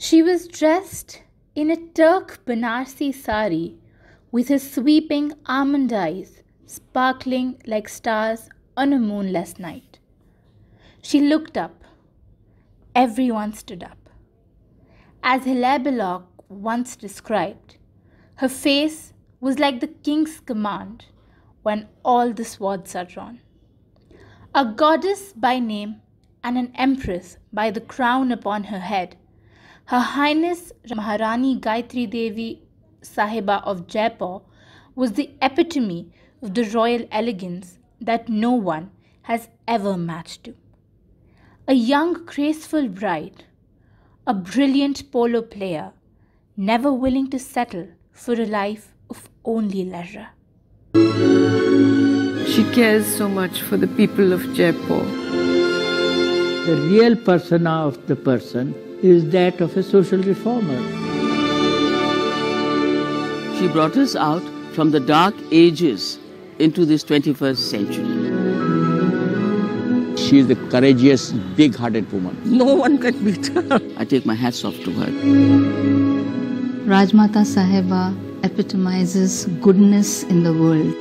She was dressed in a Turk Banarsi sari with her sweeping almond eyes sparkling like stars on a moonless night. She looked up. Everyone stood up. As Hilaire Belloc once described, her face was like the king's command when all the swords are drawn. A goddess by name and an empress by the crown upon her head, Her Highness Maharani Gayatri Devi Saheba of Jaipur was the epitome of the royal elegance that no one has ever matched to. A young, graceful bride, a brilliant polo player, never willing to settle for a life of only leisure. She cares so much for the people of Jaipur. The real persona of the person is that of a social reformer. She brought us out from the dark ages into this 21st century. She is the courageous, big-hearted woman. No one can beat her. I take my hats off to her. Rajmata Saheba epitomizes goodness in the world.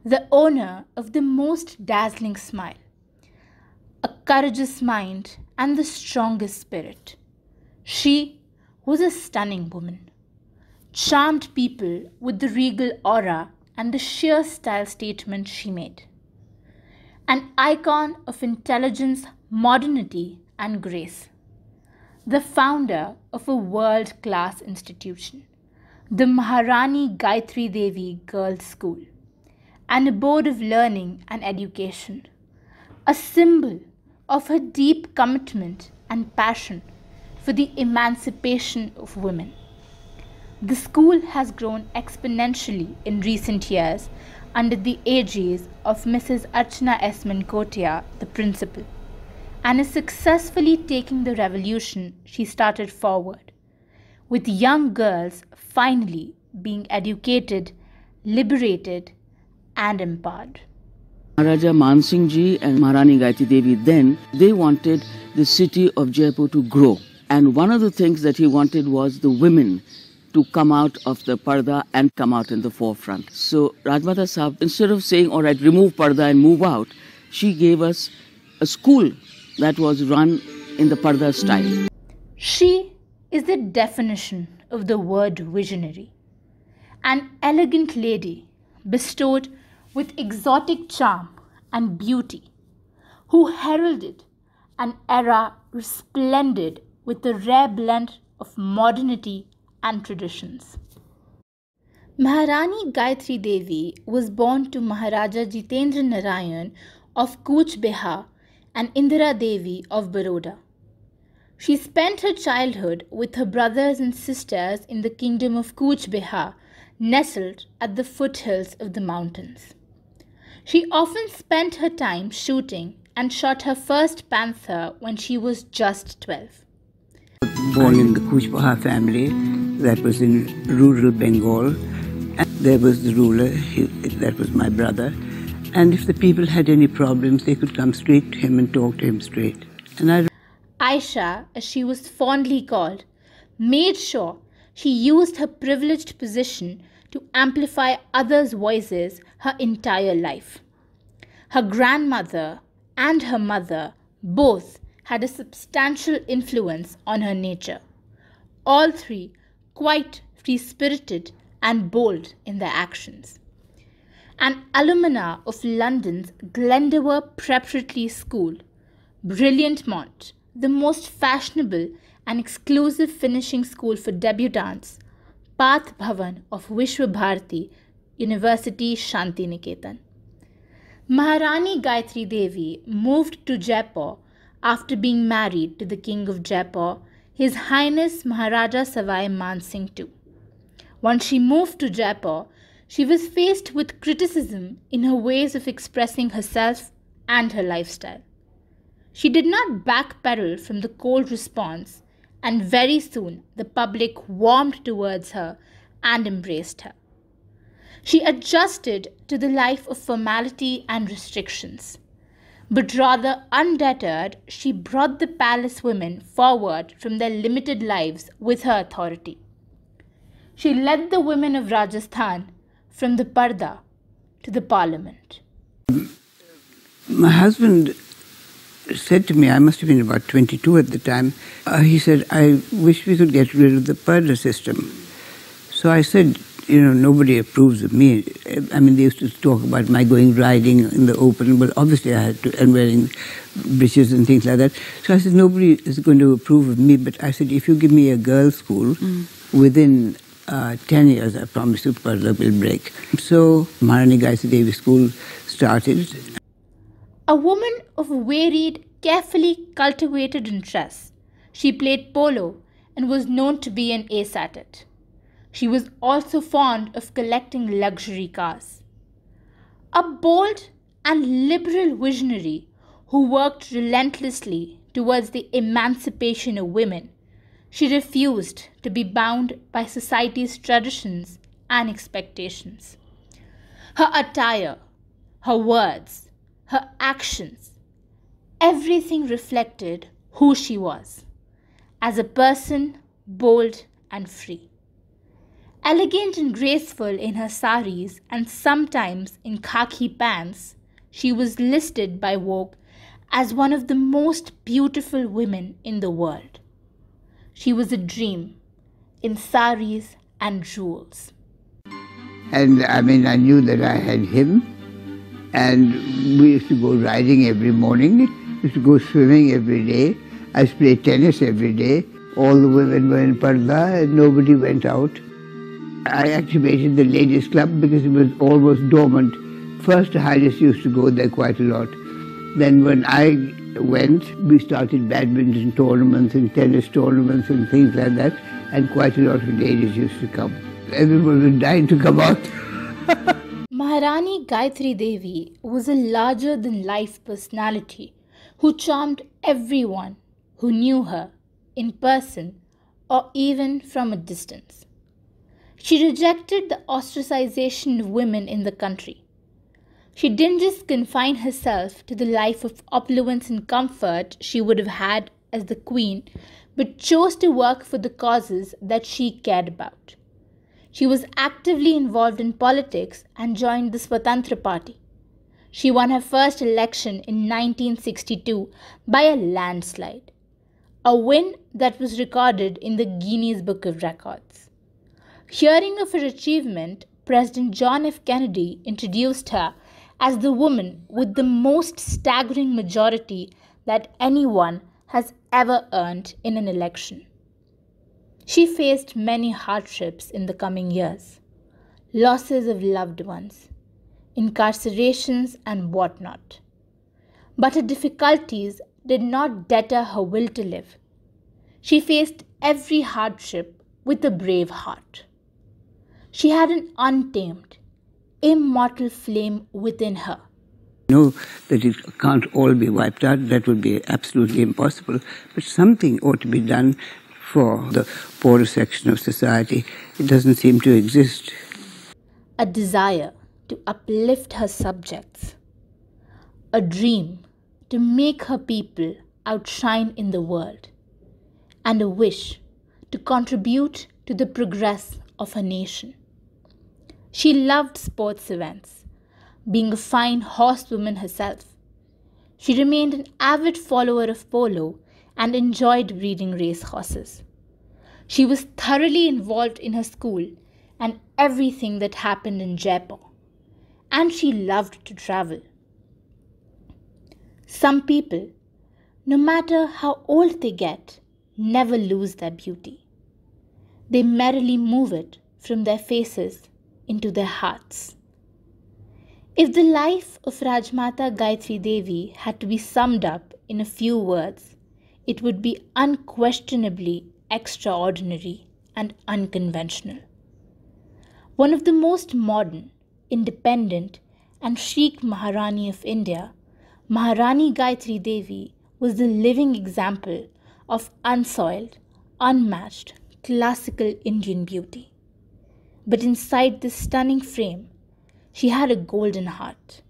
The owner of the most dazzling smile, a courageous mind and the strongest spirit. She was a stunning woman, charmed people with the regal aura and the sheer style statement she made. An icon of intelligence, modernity and grace. The founder of a world-class institution, the Maharani Gayatri Devi Girls' School, an abode of learning and education, a symbol of her deep commitment and passion for the emancipation of women. The school has grown exponentially in recent years under the aegis of Mrs. Archana S. Mankotia, the principal, and is successfully taking the revolution she started forward, with young girls finally being educated, liberated, and empowered. Maharaja Man Singh Ji and Maharani Gayatri Devi then, they wanted the city of Jaipur to grow. And one of the things that he wanted was the women to come out of the parda and come out in the forefront. So Rajmata Sahib, instead of saying, all right, remove parda and move out, she gave us a school that was run in the parda style. She is the definition of the word visionary. An elegant lady bestowed with exotic charm and beauty, who heralded an era resplendent with a rare blend of modernity and traditions. Maharani Gayatri Devi was born to Maharaja Jitendra Narayan of Cooch Behar and Indira Devi of Baroda. She spent her childhood with her brothers and sisters in the kingdom of Cooch Behar, nestled at the foothills of the mountains. She often spent her time shooting and shot her first panther when she was just 12. Born in the Cooch Behar family that was in rural Bengal. And there was the ruler, that was my brother. And if the people had any problems, they could come straight to him and talk to him straight. And Aisha, as she was fondly called, made sure she used her privileged position to amplify others' voices her entire life. Her grandmother and her mother both had a substantial influence on her nature. All three quite free-spirited and bold in their actions. An alumna of London's Glendower Preparatory School, Brilliantmont, the most fashionable and exclusive finishing school for debutantes, Path Bhavan of Vishwa Bharati University Shanti Niketan. Maharani Gayatri Devi moved to Jaipur after being married to the King of Jaipur, His Highness Maharaja Savai Man Singh II. Once she moved to Jaipur, she was faced with criticism in her ways of expressing herself and her lifestyle. She did not backpedal from the cold response, and very soon the public warmed towards her and embraced her. She adjusted to the life of formality and restrictions. But rather undeterred, she brought the palace women forward from their limited lives with her authority. She led the women of Rajasthan from the parda to the parliament. My husband said to me, I must have been about 22 at the time, he said, I wish we could get rid of the parda system. So I said, nobody approves of me. I mean, they used to talk about my going riding in the open, but obviously I had to, and wearing breeches and things like that. So I said, nobody is going to approve of me, but I said, if you give me a girls' school, within 10 years, I promise you, parda will break. So Maharan Gayatri Devi School started. A woman of varied, carefully cultivated interests, she played polo and was known to be an ace at it. She was also fond of collecting luxury cars. A bold and liberal visionary who worked relentlessly towards the emancipation of women, she refused to be bound by society's traditions and expectations. Her attire, her words, her actions, everything reflected who she was, as a person bold and free. Elegant and graceful in her saris and sometimes in khaki pants, she was listed by Vogue as one of the most beautiful women in the world. She was a dream in saris and jewels. And I mean, I knew that I had him, and we used to go riding every morning, used to go swimming every day. I used to play tennis every day. All the women were in parda and nobody went out. I activated the ladies' club because it was almost dormant. First, Highness used to go there quite a lot. Then when I went, we started badminton tournaments and tennis tournaments and things like that, and quite a lot of ladies used to come. Everyone was dying to come out. Maharani Gayatri Devi was a larger-than-life personality who charmed everyone who knew her in person or even from a distance. She rejected the ostracization of women in the country. She didn't just confine herself to the life of opulence and comfort she would have had as the queen, but chose to work for the causes that she cared about. She was actively involved in politics and joined the Swatantra Party. She won her first election in 1962 by a landslide, a win that was recorded in the Guinness Book of Records. Hearing of her achievement, President John F. Kennedy introduced her as the woman with the most staggering majority that anyone has ever earned in an election. She faced many hardships in the coming years, losses of loved ones, incarcerations and whatnot. But her difficulties did not deter her will to live. She faced every hardship with a brave heart. She had an untamed, immortal flame within her. Know that it can't all be wiped out, that would be absolutely impossible, but something ought to be done for the poorer section of society. It doesn't seem to exist. A desire to uplift her subjects, a dream to make her people outshine in the world, and a wish to contribute to the progress of her nation. She loved sports events, being a fine horsewoman herself. She remained an avid follower of polo and enjoyed breeding race horses. She was thoroughly involved in her school and everything that happened in Jaipur, and she loved to travel. Some people, no matter how old they get, never lose their beauty. They merrily move it from their faces into their hearts. If the life of Rajmata Gayatri Devi had to be summed up in a few words, it would be unquestionably extraordinary and unconventional. One of the most modern, independent, and chic Maharani of India, Maharani Gayatri Devi was the living example of unsoiled, unmatched, classical Indian beauty. But inside this stunning frame, she had a golden heart.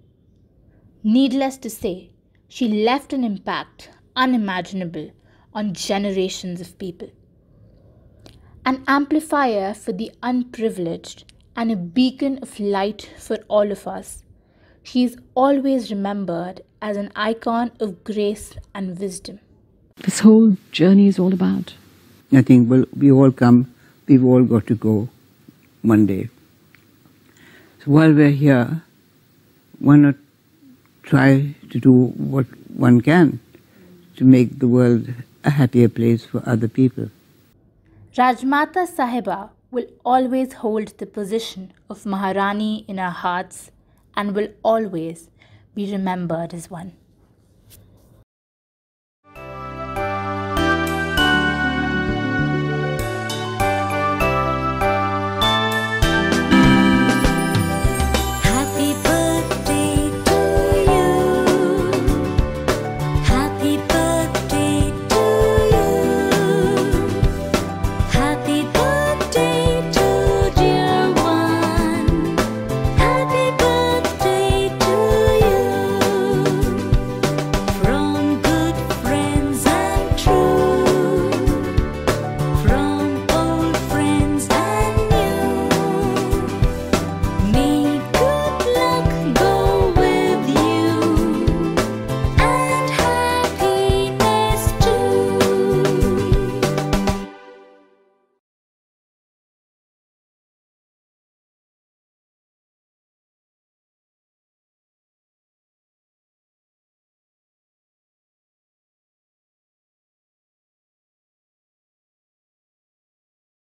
Needless to say, she left an impact unimaginable on generations of people. An amplifier for the unprivileged and a beacon of light for all of us, she is always remembered as an icon of grace and wisdom. This whole journey is all about? I think, well, we all come, we've all got to go one day. So while we're here, why not try to do what one can to make the world a happier place for other people? Rajmata Saheba will always hold the position of Maharani in our hearts and will always be remembered as one.